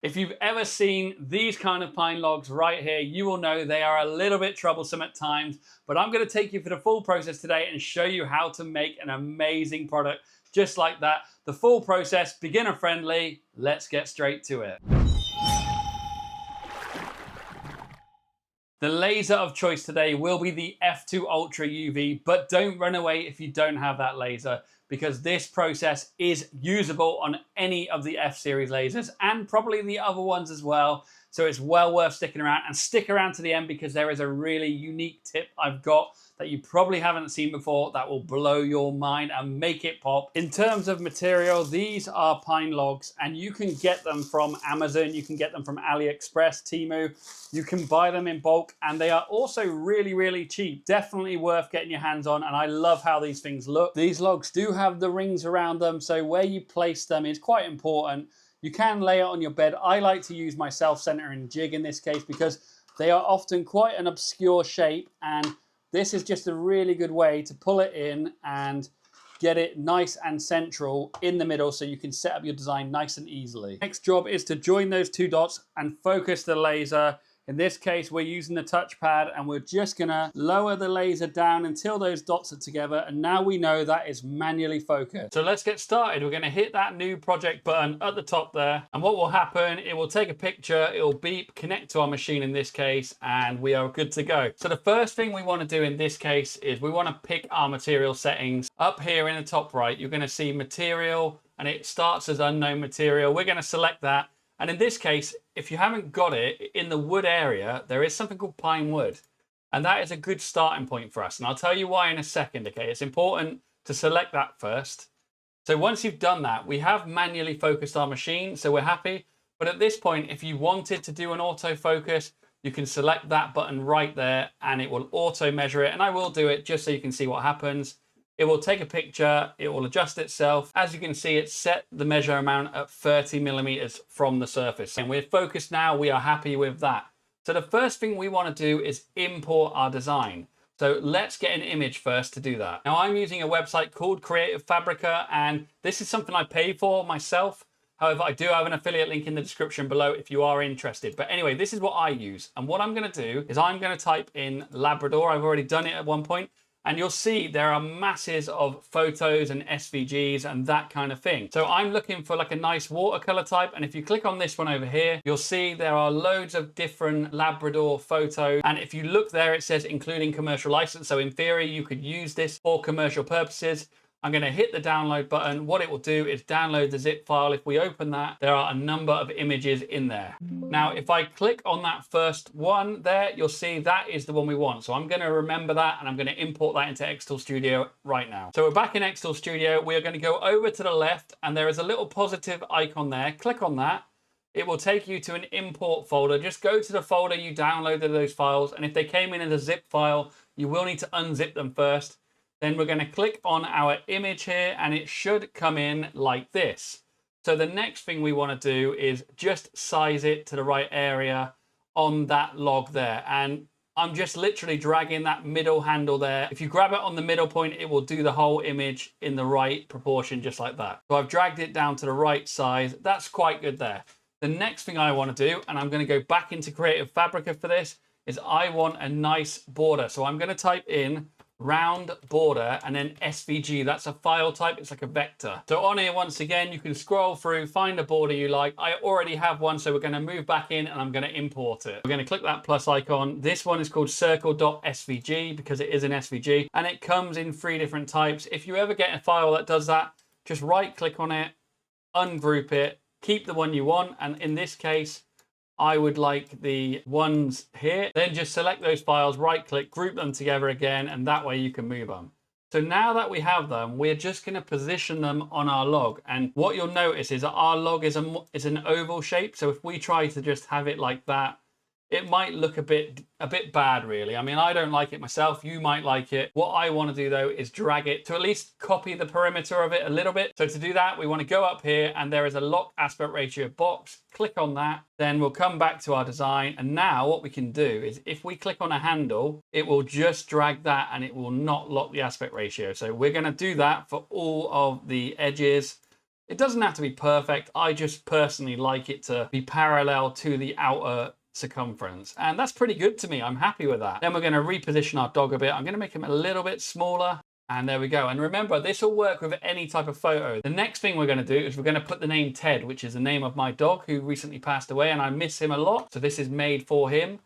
If you've ever seen these kind of pine logs right here, you will know they are a little bit troublesome at times, but I'm going to take you through the full process today and show you how to make an amazing product just like that. The full process, beginner friendly. Let's get straight to it. The laser of choice today will be the F2 Ultra UV, but don't run away if you don't have that laser, because this process is usable on any of the F series lasers and probably the other ones as well. So it's well worth sticking around, and stick around to the end because there is a really unique tip I've got that you probably haven't seen before that will blow your mind and make it pop. In terms of material, these are pine logs and you can get them from Amazon, you can get them from AliExpress, Temu, you can buy them in bulk, and they are also really, really cheap. Definitely worth getting your hands on, and I love how these things look. These logs do have the rings around them, so where you place them is quite important. You can lay it on your bed. I like to use my self-centering jig in this case because they are often quite an obscure shape, and this is just a really good way to pull it in and get it nice and central in the middle so you can set up your design nice and easily. Next job is to join those two dots and focus the laser. In this case, we're using the touchpad and we're just gonna lower the laser down until those dots are together. And now we know that is manually focused. So let's get started. We're gonna hit that new project button at the top there. And what will happen, it will take a picture, it will beep, connect to our machine in this case, and we are good to go. So the first thing we wanna do in this case is we wanna pick our material settings. Up here in the top right, you're gonna see material, and it starts as unknown material. We're gonna select that. And in this case, if you haven't got it, in the wood area, there is something called pine wood. And that is a good starting point for us. And I'll tell you why in a second, okay? It's important to select that first. So once you've done that, we have manually focused our machine, so we're happy. But at this point, if you wanted to do an autofocus, you can select that button right there and it will auto measure it. And I will do it just so you can see what happens. It will take a picture, it will adjust itself. As you can see, it's set the measure amount at 30 millimeters from the surface. And we're focused now, we are happy with that. So the first thing we want to do is import our design. So let's get an image first to do that. Now I'm using a website called Creative Fabrica, and this is something I pay for myself. However, I do have an affiliate link in the description below if you are interested. But anyway, this is what I use. And what I'm going to do is I'm going to type in Labrador. I've already done it at one point. And you'll see there are masses of photos and SVGs and that kind of thing. So I'm looking for like a nice watercolor type. And if you click on this one over here, you'll see there are loads of different Labrador photos. And if you look there, it says including commercial license. So in theory, you could use this for commercial purposes. I'm going to hit the download button. What it will do is download the zip file. If we open that, there are a number of images in there. Now, if I click on that first one there, you'll see that is the one we want. So I'm going to remember that and I'm going to import that into XTool Studio right now. So we're back in XTool Studio. We are going to go over to the left and there is a little positive icon there. Click on that. It will take you to an import folder. Just go to the folder you downloaded those files. And if they came in as a zip file, you will need to unzip them first. Then we're going to click on our image here and it should come in like this. So the next thing we want to do is just size it to the right area on that log there. And I'm just literally dragging that middle handle there. If you grab it on the middle point, it will do the whole image in the right proportion, just like that. So I've dragged it down to the right size. That's quite good there. The next thing I want to do, and I'm going to go back into Creative Fabrica for this, is I want a nice border. So I'm going to type in round border and then SVG. That's a file type. It's like a vector. So on here, once again, you can scroll through, find a border you like. I already have one, so we're going to move back in and I'm going to import it. We're going to click that plus icon. This one is called circle.svg because it is an SVG and it comes in 3 different types. If you ever get a file that does that, just right click on it, ungroup it, keep the one you want. And in this case, I would like the ones here. Then just select those files, right click, group them together again, and that way you can move them. So now that we have them, we're just going to position them on our log. And what you'll notice is that our log is an oval shape. So if we try to just have it like that, it might look a bit bad, really. I mean, I don't like it myself. You might like it. What I want to do, though, is drag it to at least copy the perimeter of it a little bit. So to do that, we want to go up here and there is a lock aspect ratio box. Click on that. Then we'll come back to our design. And now what we can do is if we click on a handle, it will just drag that and it will not lock the aspect ratio. So we're going to do that for all of the edges. It doesn't have to be perfect. I just personally like it to be parallel to the outer circumference. And that's pretty good to me. I'm happy with that. Then we're going to reposition our dog a bit. I'm going to make him a little bit smaller. And there we go. And remember, this will work with any type of photo. The next thing we're going to do is we're going to put the name Ted, which is the name of my dog who recently passed away, and I miss him a lot. So this is made for him.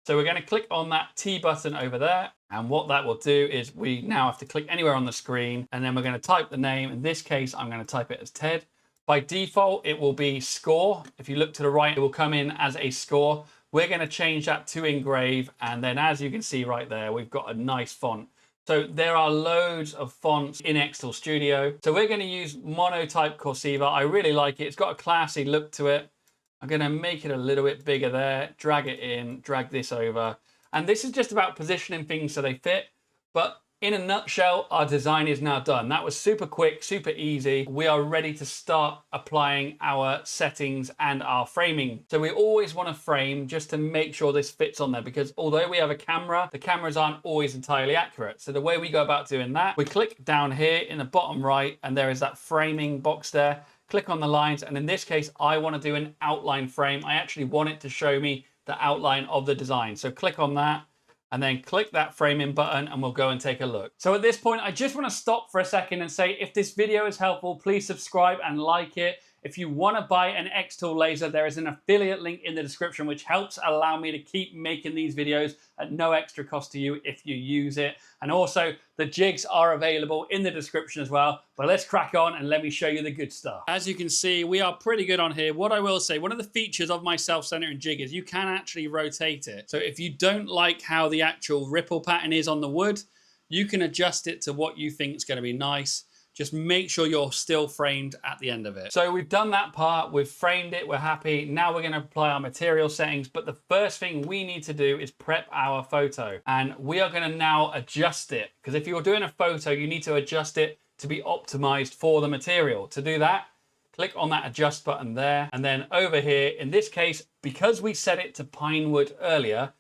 So we're going to click on that T button over there. And what that will do is we now have to click anywhere on the screen, and then we're going to type the name. In this case, I'm going to type it as Ted. By default, it will be score. If you look to the right, it will come in as a score. We're going to change that to engrave. And then as you can see right there, we've got a nice font. So there are loads of fonts in XTool Studio. So we're going to use monotype cursiva. I really like it. It's got a classy look to it. I'm going to make it a little bit bigger there, drag it in, drag this over. And this is just about positioning things so they fit. But in a nutshell, our design is now done. That was super quick, super easy. We are ready to start applying our settings and our framing. So we always want to frame just to make sure this fits on there, because although we have a camera, the cameras aren't always entirely accurate. So the way we go about doing that, we click down here in the bottom right, and there is that framing box there. Click on the lines, and in this case, I want to do an outline frame. I actually want it to show me the outline of the design. So click on that, and then click that framing button, and we'll go and take a look. So at this point, I just want to stop for a second and say, if this video is helpful, please subscribe and like it. If you want to buy an XTool laser, there is an affiliate link in the description, which helps allow me to keep making these videos at no extra cost to you if you use it. And also, the jigs are available in the description as well. But let's crack on and let me show you the good stuff. As you can see, we are pretty good on here. What I will say, one of the features of my self-centering jig is you can actually rotate it. So if you don't like how the actual ripple pattern is on the wood, you can adjust it to what you think is going to be nice. Just make sure you're still framed at the end of it. So we've done that part, we've framed it, we're happy. Now we're gonna apply our material settings, but the first thing we need to do is prep our photo. And we are gonna now adjust it, because if you're doing a photo, you need to adjust it to be optimized for the material. To do that, click on that adjust button there. And then over here, in this case, because we set it to pine wood earlier,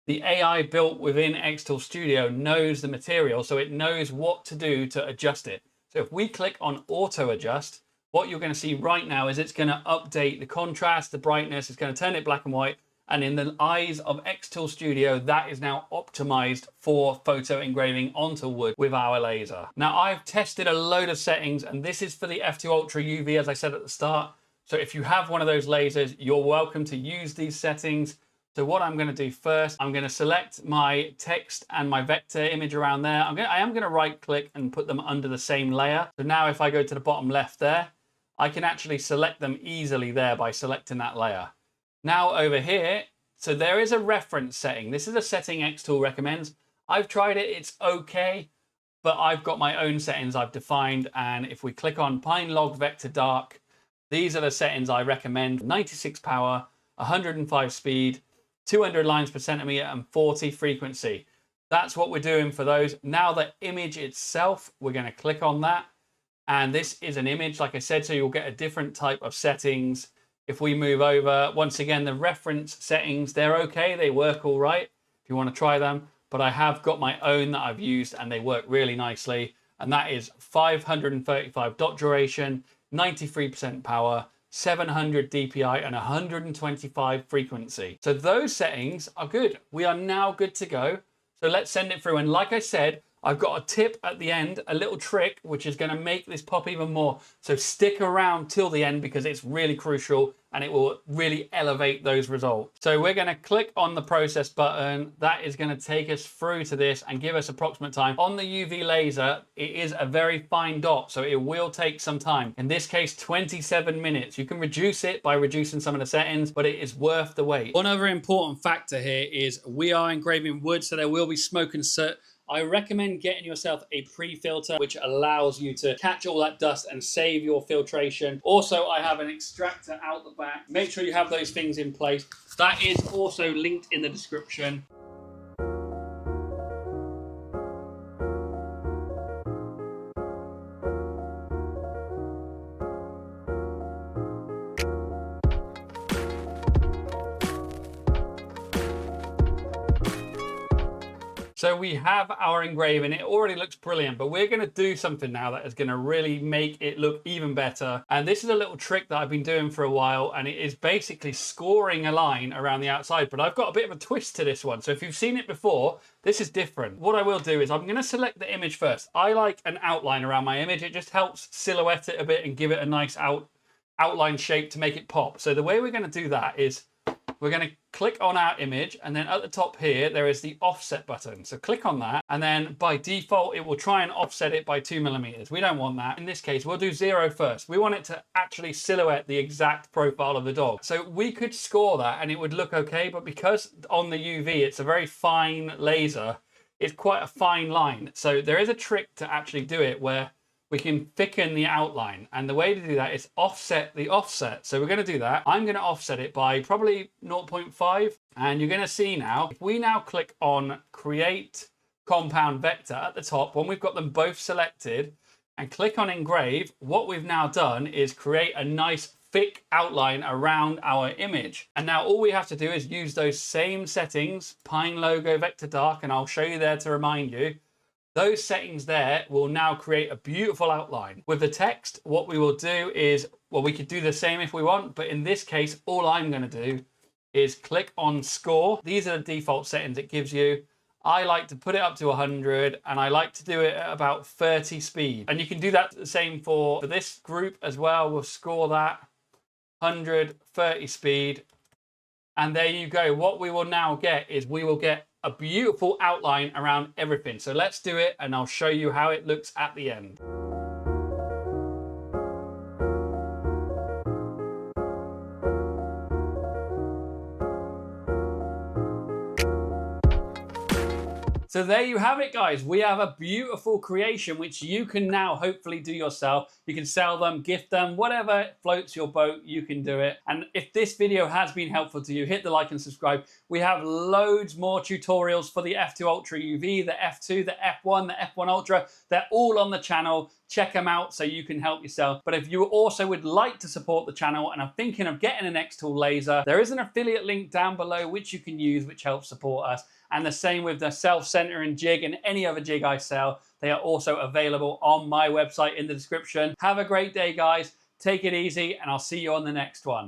the AI built within XTool Studio knows the material, so it knows what to do to adjust it. So if we click on auto adjust, what you're going to see right now is it's going to update the contrast, the brightness, it's going to turn it black and white. And in the eyes of XTool Studio, that is now optimized for photo engraving onto wood with our laser. Now I've tested a load of settings, and this is for the F2 Ultra UV, as I said at the start. So if you have one of those lasers, you're welcome to use these settings. So what I'm going to do first, I'm going to select my text and my vector image around there. I am going to right click and put them under the same layer. So now if I go to the bottom left there, I can actually select them easily there by selecting that layer. Now over here, so there is a reference setting. This is a setting XTool recommends. I've tried it, it's okay, but I've got my own settings I've defined. And if we click on Pine Log Vector Dark, these are the settings I recommend. 96 power, 105 speed, 200 lines per centimeter, and 40 frequency. That's what we're doing for those. Now the image itself, we're going to click on that. And this is an image, like I said, so you'll get a different type of settings. If we move over, once again, the reference settings, they're okay. They work all right if you want to try them. But I have got my own that I've used, and they work really nicely. And that is 535 dot duration, 93% power, 700 DPI, and 125 frequency. So those settings are good. We are now good to go. So let's send it through. And like I said, I've got a tip at the end, a little trick, which is going to make this pop even more. So stick around till the end, because it's really crucial and it will really elevate those results. So we're going to click on the process button. That is going to take us through to this and give us approximate time. On the UV laser, it is a very fine dot, so it will take some time. In this case, 27 minutes. You can reduce it by reducing some of the settings, but it is worth the wait. One other important factor here is we are engraving wood, so there will be smoke and soot. I recommend getting yourself a pre-filter, which allows you to catch all that dust and save your filtration. Also, I have an extractor out the back. Make sure you have those things in place. That is also linked in the description. So we have our engraving. It already looks brilliant, but we're going to do something now that is going to really make it look even better. And this is a little trick that I've been doing for a while, and it is basically scoring a line around the outside. But I've got a bit of a twist to this one. So if you've seen it before, this is different. What I will do is I'm going to select the image first. I like an outline around my image. It just helps silhouette it a bit and give it a nice outline shape to make it pop. So the way we're going to do that is we're going to click on our image, and then at the top here, there is the offset button. So click on that, and then by default, it will try and offset it by 2 millimeters. We don't want that. In this case, we'll do 0 first. We want it to actually silhouette the exact profile of the dog. So we could score that and it would look okay, but because on the UV, it's a very fine laser, it's quite a fine line. So there is a trick to actually do it where we can thicken the outline. And the way to do that is offset the offset. So we're going to do that. I'm going to offset it by probably 0.5. And you're going to see now, if we now click on create compound vector at the top, when we've got them both selected, and click on engrave, what we've now done is create a nice thick outline around our image. And now all we have to do is use those same settings, Pine logo, vector dark, and I'll show you there to remind you. Those settings there will now create a beautiful outline. With the text, what we will do is, well, we could do the same if we want, but in this case, all I'm going to do is click on score. These are the default settings it gives you. I like to put it up to 100, and I like to do it at about 30 speed. And you can do that the same for this group as well. We'll score that 100, 30 speed. And there you go. What we will now get is we will get a beautiful outline around everything. So let's do it, and I'll show you how it looks at the end. So there you have it, guys. We have a beautiful creation which you can now hopefully do yourself. You can sell them, gift them, whatever floats your boat, you can do it. And if this video has been helpful to you, hit the like and subscribe. We have loads more tutorials for the F2 Ultra UV, the F2, the F1, the F1 Ultra. They're all on the channel. Check them out so you can help yourself. But if you also would like to support the channel and are thinking of getting an XTool laser, there is an affiliate link down below which you can use, which helps support us. And the same with the self-centering jig and any other jig I sell. They are also available on my website in the description. Have a great day, guys. Take it easy, and I'll see you on the next one.